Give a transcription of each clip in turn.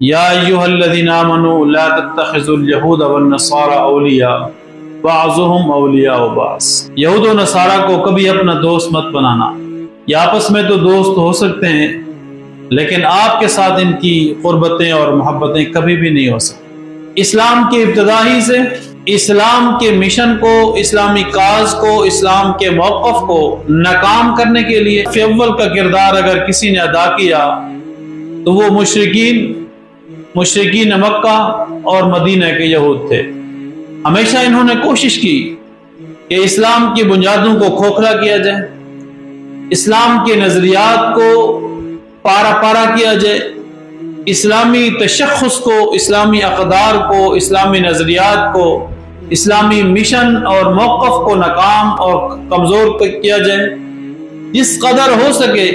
یا ایھا الذین آمنوا لا تتخذوا اليہود والنصارى اولیاء بعضهم اولیاء بعض۔ یہود و نصارہ کو کبھی اپنا دوست مت بنانا۔ یہ آپس میں تو دوست ہو سکتے ہیں لیکن آپ کے ساتھ ان کی قربتیں اور محبتیں کبھی بھی نہیں ہو سکتی۔ اسلام کی ابتدا ہی سے اسلام کے مشن کو، اسلامی کاز کو، اسلام کے موقف کو ناکام کرنے کے لیے اول کا کردار اگر کسی نے ادا کیا تو وہ مشرکین مکہ اور مدینہ کے یہود تھے۔ ہمیشہ انہوں نے کوشش کی کہ اسلام کی بنیادوں کو کھوکھلا کیا جائے، اسلام کے نظریات کو پارا پارا کیا جائے، اسلامی تشخص کو، اسلامی اقدار کو، اسلامی نظریات کو، اسلامی مشن اور موقف کو ناکام اور کمزور کیا جائے۔ جس قدر ہو سکے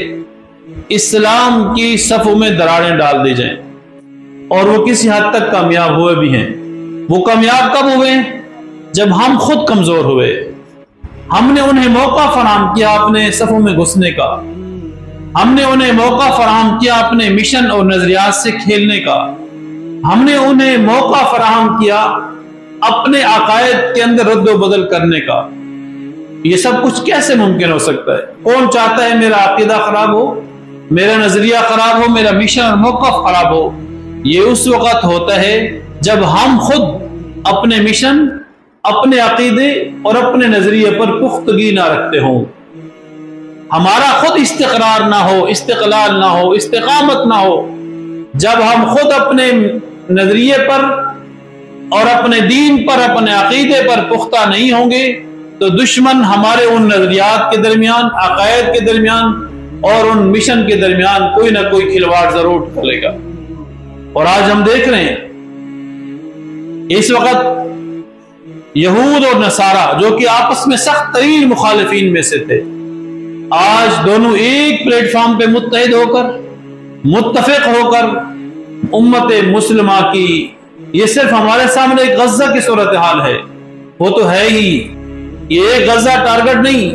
اسلام کی صفوں میں دراڑیں ڈال دی جائیں، اور وہ کسی حد تک کامیاب ہوئے بھی ہیں۔ وہ کامیاب کب ہوئے؟ جب ہم خود کمزور ہوئے۔ ہم نے انہیں موقع فراہم کیا اپنے صفوں میں گھسنے کا، ہم نے انہیں موقع فراہم کیا اپنے مشن اور نظریات سے کھیلنے کا، ہم نے انہیں موقع فراہم کیا اپنے عقائد کے اندر رد و بدل کرنے کا۔ یہ سب کچھ کیسے ممکن ہو سکتا ہے؟ کون چاہتا ہے میرا عقیدہ خراب ہو، میرا نظریہ خراب ہو، میرا مشن اور موقف خراب ہو؟ یہ اس وقت ہوتا ہے جب ہم خود اپنے مشن، اپنے عقیدے اور اپنے نظریے پر پختگی نہ رکھتے ہوں، ہمارا خود استقرار نہ ہو، استقلال نہ ہو، استقامت نہ ہو۔ جب ہم خود اپنے نظریے پر اور اپنے دین پر، اپنے عقیدے پر پختہ نہیں ہوں گے تو دشمن ہمارے ان نظریات کے درمیان، عقائد کے درمیان اور ان مشن کے درمیان کوئی نہ کوئی کھلواڑ ضرور ڈالے گا۔ اور آج ہم دیکھ رہے ہیں اس وقت یہود اور نصارہ جو کہ آپس میں سخت ترین مخالفین میں سے تھے، آج دونوں ایک پلیٹ فارم پہ متحد ہو کر، متفق ہو کر امت مسلمہ کی، یہ صرف ہمارے سامنے ایک غزہ کی صورتحال ہے، وہ تو ہے ہی، یہ ایک غزہ ٹارگٹ نہیں،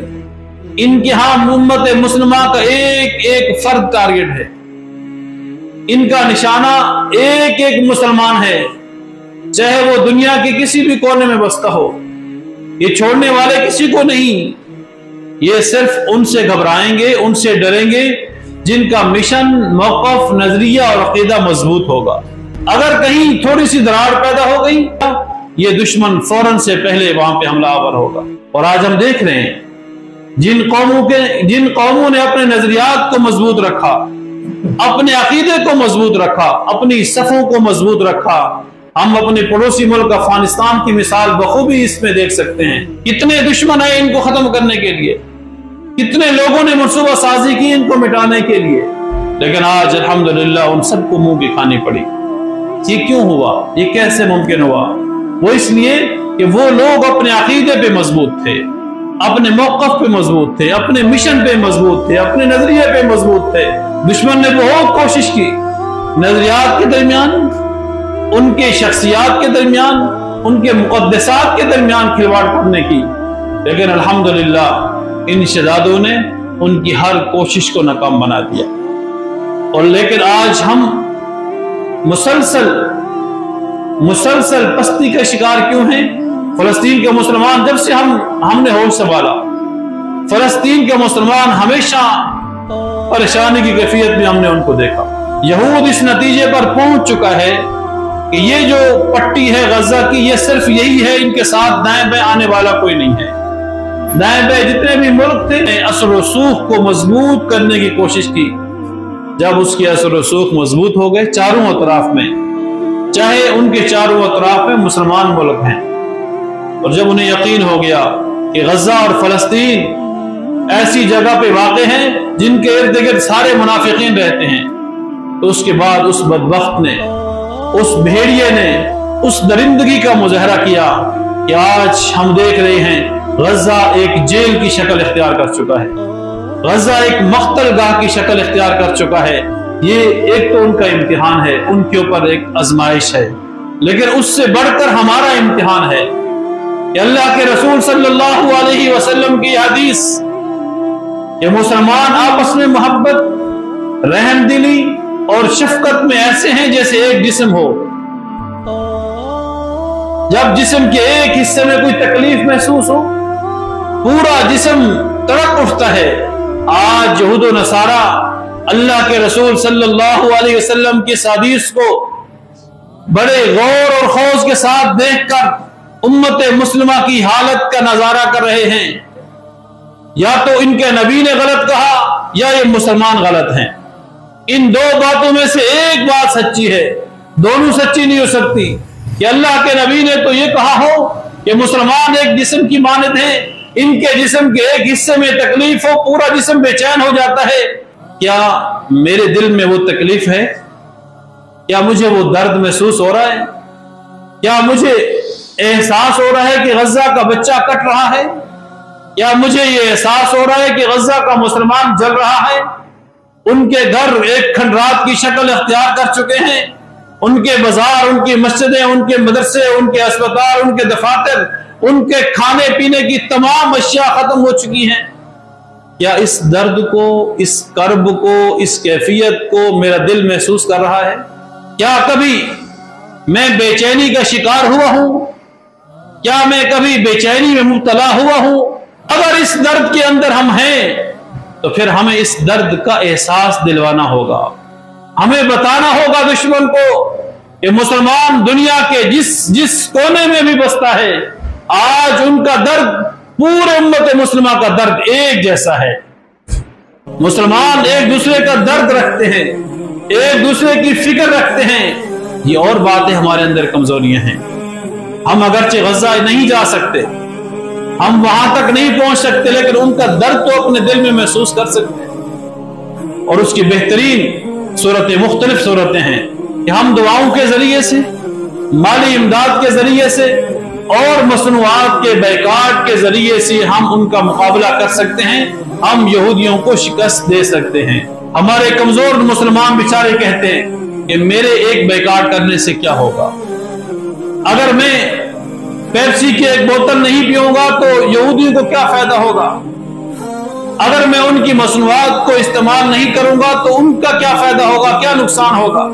ان کے ہاں امت مسلمہ کا ایک ایک فرد ٹارگٹ ہے، ان کا نشانہ ایک ایک مسلمان ہے، چاہے وہ دنیا کے کسی بھی کونے میں بستا ہو۔ یہ چھوڑنے والے کسی کو نہیں، یہ صرف ان سے گھبرائیں گے، ان سے ڈریں گے جن کا مشن، موقف، نظریہ اور عقیدہ مضبوط ہوگا۔ اگر کہیں تھوڑی سی دراڑ پیدا ہو گئی یہ دشمن فوراً سے پہلے وہاں پہ حملہ آور ہوگا۔ اور آج ہم دیکھ رہے ہیں جن قوموں نے اپنے نظریات کو مضبوط رکھا، اپنے عقیدے کو مضبوط رکھا، اپنی صفوں کو مضبوط رکھا، ہم اپنے پڑوسی ملک افغانستان کی مثال بخوبی اس میں دیکھ سکتے ہیں۔ کتنے دشمن ہیں ان کو ختم کرنے کے لیے، کتنے لوگوں نے منصوبہ سازی کی ان کو مٹانے کے لیے، لیکن آج الحمدللہ ان سب کو منہ کی کھانی پڑی۔ یہ کیوں ہوا؟ یہ کیسے ممکن ہوا؟ وہ اس لیے کہ وہ لوگ اپنے عقیدے پہ مضبوط تھے، اپنے موقف پہ مضبوط تھے، اپنے مشن پہ مضبوط تھے، اپنے نظریے پہ مضبوط تھے۔ دشمن نے بہت کوشش کی نظریات کے درمیان، ان کے شخصیات کے درمیان، ان کے مقدسات کے درمیان کھلواڑ کرنے کی، لیکن الحمدللہ ان شہزادوں نے ان کی ہر کوشش کو ناکام بنا دیا۔ اور لیکن آج ہم مسلسل پستی کا شکار کیوں ہیں؟ فلسطین کے مسلمان، جب سے ہم نے ہوش سنبھالا، فلسطین کے مسلمان ہمیشہ پریشانی کی کیفیت میں ہم نے ان کو دیکھا۔ یہود اس نتیجے پر پہنچ چکا ہے کہ یہ جو پٹی ہے غزہ کی، یہ صرف یہی ہے، ان کے ساتھ دائیں بائیں آنے والا کوئی نہیں ہے۔ دائیں بائیں جتنے بھی ملک تھے اثر و رسوخ کو مضبوط کرنے کی کوشش کی۔ جب اس کی اثر و رسوخ مضبوط ہو گئے چاروں اطراف میں، چاہے ان کے چاروں اطراف میں مسلمان ملک ہیں، اور جب انہیں یقین ہو گیا کہ غزہ اور فلسطین ایسی جگہ پہ واقع ہیں جن کے ارد گرد سارے منافقین رہتے ہیں، تو اس کے بعد اس بدبخت نے، اس بھیڑیے نے اس درندگی کا مظاہرہ کیا کہ آج ہم دیکھ رہے ہیں غزہ ایک جیل کی شکل اختیار کر چکا ہے، غزہ ایک مقتل گاہ کی شکل اختیار کر چکا ہے۔ یہ ایک تو ان کا امتحان ہے، ان کے اوپر ایک آزمائش ہے، لیکن اس سے بڑھ کر ہمارا امتحان ہے کہ اللہ کے رسول صلی اللہ علیہ وسلم کی حدیث کہ مسلمان آپس میں محبت، رحم دلی اور شفقت میں ایسے ہیں جیسے ایک جسم ہو. جب جسم کے ایک حصے میں کوئی تکلیف محسوس ہو پورا جسم تڑپ اٹھتا ہے. آج یہود و نصارہ اللہ کے رسول صلی اللہ علیہ وسلم کی حدیث کو بڑے غور اور خوض کے ساتھ دیکھ کر امت مسلمہ کی حالت کا نظارہ کر رہے ہیں. یا تو ان کے نبی نے غلط کہا یا یہ مسلمان غلط ہیں. ان دو باتوں میں سے ایک بات سچی ہے, دونوں سچی نہیں ہو سکتی. کہ اللہ کے نبی نے تو یہ کہا ہو کہ مسلمان ایک جسم کی مانند ہیں, ان کے جسم کے ایک حصے میں تکلیف ہو پورا جسم بے چین ہو جاتا ہے. کیا میرے دل میں وہ تکلیف ہے؟ کیا مجھے وہ درد محسوس ہو رہا ہے؟ کیا مجھے احساس ہو رہا ہے کہ غزہ کا بچہ کٹ رہا ہے؟ کیا مجھے یہ احساس ہو رہا ہے کہ غزہ کا مسلمان جل رہا ہے؟ ان کے گھر ایک کھنڈرات کی شکل اختیار کر چکے ہیں. ان کے بازار, ان کی مسجدیں, ان کے مدرسے, ان کے اسپتال, ان کے دفاتر, ان کے کھانے پینے کی تمام اشیاء ختم ہو چکی ہیں. کیا اس درد کو, اس کرب کو, اس کیفیت کو میرا دل محسوس کر رہا ہے؟ کیا کبھی میں بے چینی کا شکار ہوا ہوں؟ کیا میں کبھی بے چینی میں مبتلا ہوا ہوں؟ اگر اس درد کے اندر ہم ہیں تو پھر ہمیں اس درد کا احساس دلوانا ہوگا. ہمیں بتانا ہوگا دشمن کو کہ مسلمان دنیا کے جس کونے میں بھی بستا ہے آج ان کا درد پورے امت مسلمہ کا درد ایک جیسا ہے. مسلمان ایک دوسرے کا درد رکھتے ہیں, ایک دوسرے کی فکر رکھتے ہیں. یہ اور باتیں ہمارے اندر کمزوریاں ہیں. ہم اگرچہ غزہ نہیں جا سکتے, ہم وہاں تک نہیں پہنچ سکتے, لیکن ان کا درد تو اپنے دل میں محسوس کر سکتے ہیں. اور اس کی بہترین صورتیں مختلف صورتیں ہیں کہ ہم دعاؤں کے ذریعے سے, مالی امداد کے ذریعے سے اور مصنوعات کے بیکاٹ کے ذریعے سے ہم ان کا مقابلہ کر سکتے ہیں. ہم یہودیوں کو شکست دے سکتے ہیں. ہمارے کمزور مسلمان بیچارے کہتے ہیں کہ میرے ایک بیکاٹ کرنے سے کیا ہوگا؟ اگر میں پیپسی کی ایک بوتل نہیں پیوں گا تو یہودیوں کو کیا فائدہ ہوگا؟ اگر میں ان کی مصنوعات کو استعمال نہیں کروں گا تو ان کا کیا فائدہ ہوگا, کیا نقصان ہوگا؟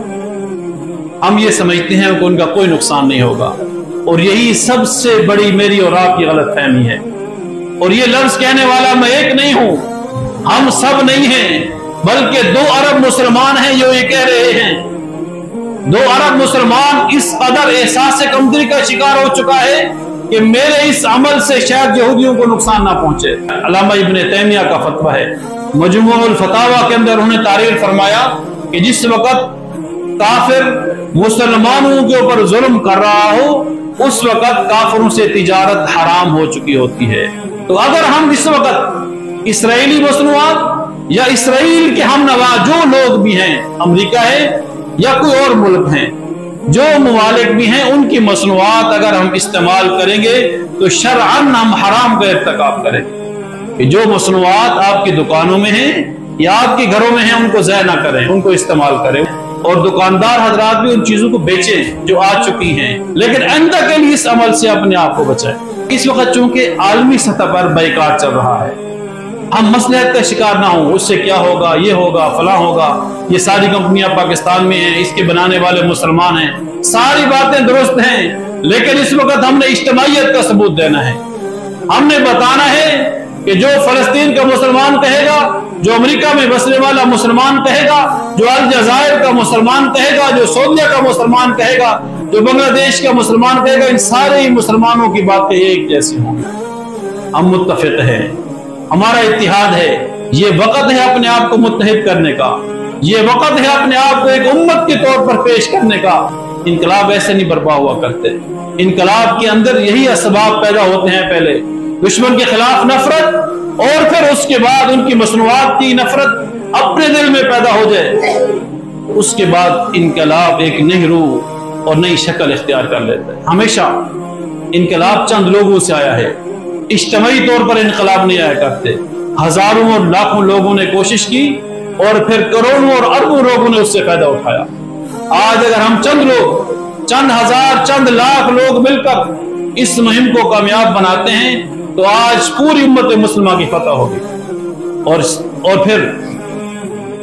ہم یہ سمجھتے ہیں کہ ان کا کوئی نقصان نہیں ہوگا, اور یہی سب سے بڑی میری اور آپ کی غلط فہمی ہے. اور یہ لفظ کہنے والا میں ایک نہیں ہوں, ہم سب نہیں ہیں, بلکہ 2 ارب مسلمان ہیں جو یہ کہہ رہے ہیں. 2 ارب مسلمان اس قدر احساس کمتری کا شکار ہو چکا ہے کہ میرے اس عمل سے شاید یہودیوں کو نقصان نہ پہنچے. علامہ ابن تیمیہ کا فتویٰ ہے, مجموع الفتاویٰ کے اندر انہوں نے تحریر فرمایا کہ جس وقت کافر مسلمانوں کے اوپر ظلم کر رہا ہو اس وقت کافروں سے تجارت حرام ہو چکی ہوتی ہے. تو اگر ہم اس وقت اسرائیلی مصنوعات یا اسرائیل کے ہم نوا جو لوگ بھی ہیں, امریکہ ہے یا کوئی اور ملک ہیں, جو ممالک بھی ہیں, ان کی مصنوعات اگر ہم استعمال کریں گے تو شرعاً ہم حرام کا ارتکاب کریں کہ جو مصنوعات آپ کی دکانوں میں ہیں یا آپ کے گھروں میں ہیں ان کو ضائع نہ کریں, ان کو استعمال کریں. اور دکاندار حضرات بھی ان چیزوں کو بیچیں جو آ چکی ہیں, لیکن آئندہ کے لیے اس عمل سے اپنے آپ کو بچائیں. اس وقت چونکہ عالمی سطح پر بائیکاٹ چل رہا ہے, ہم مصلحت کا شکار نہ ہوں, اس سے کیا ہوگا, یہ ہوگا, فلاں ہوگا, یہ ساری کمپنیاں پاکستان میں ہیں, اس کے بنانے والے مسلمان ہیں, ساری باتیں درست ہیں, لیکن اس وقت ہم نے اجتماعیت کا ثبوت دینا ہے. ہم نے بتانا ہے کہ جو فلسطین کا مسلمان کہے گا, جو امریکہ میں بسنے والا مسلمان کہے گا, جو الجزائر کا مسلمان کہے گا, جو سعودیہ کا مسلمان کہے گا, جو بنگلہ دیش کا مسلمان کہے گا, ان سارے ہی مسلمانوں کی باتیں ایک جیسی ہوں گی. ہم متفق ہیں, ہمارا اتحاد ہے. یہ وقت ہے اپنے آپ کو متحد کرنے کا, یہ وقت ہے اپنے آپ کو ایک امت کے طور پر پیش کرنے کا. انقلاب ایسے نہیں برپا ہوا کرتے. انقلاب کے اندر یہی اسباب پیدا ہوتے ہیں, پہلے دشمن کے خلاف نفرت, اور پھر اس کے بعد ان کی مصنوعات کی نفرت اپنے دل میں پیدا ہو جائے, اس کے بعد انقلاب ایک نئی روح اور نئی شکل اختیار کر لیتا ہے. ہمیشہ انقلاب چند لوگوں سے آیا ہے, اجتماعی طور پر انقلاب نہیں آیا کرتے. ہزاروں اور لاکھوں لوگوں نے کوشش کی اور پھر کروڑوں اور اربوں لوگوں نے اس سے فائدہ اٹھایا. آج اگر ہم چند لوگ, چند ہزار, چند لاکھ لوگ مل کر اس مہم کو کامیاب بناتے ہیں تو آج پوری امت مسلمہ کی فتح ہوگی. اور پھر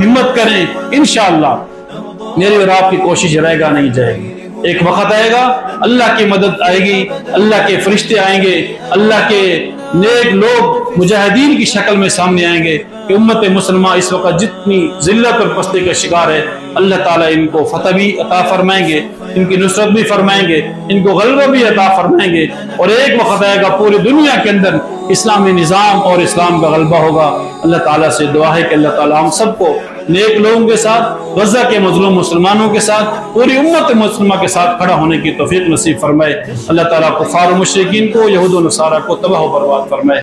ہمت کریں، انشاءاللہ میری اور آپ کی کوشش رہ گا نہیں جائے گی۔ ایک وقت آئے گا اللہ کی مدد آئے گی، اللہ کے فرشتے آئیں گے، اللہ کے نیک لوگ مجاہدین کی شکل میں سامنے آئیں گے کہ امت مسلمہ اس وقت جتنی ذلت اور پستی کا شکار ہے، اللہ تعالیٰ ان کو فتح بھی عطا فرمائیں گے، ان کی نصرت بھی فرمائیں گے، ان کو غلبہ بھی عطا فرمائیں گے، اور ایک وقت آئے گا پوری دنیا کے اندر اسلامی نظام اور اسلام کا غلبہ ہوگا۔ اللہ تعالیٰ سے دعا ہے کہ اللہ تعالیٰ ہم سب کو نیک لوگوں کے ساتھ، غزہ کے مظلوم مسلمانوں کے ساتھ، پوری امت مسلمہ کے ساتھ کھڑا ہونے کی توفیق نصیب فرمائے۔ اللہ تعالیٰ کفار و مشرکین کو، یہود و نصارہ کو تباہ و برباد فرمائے۔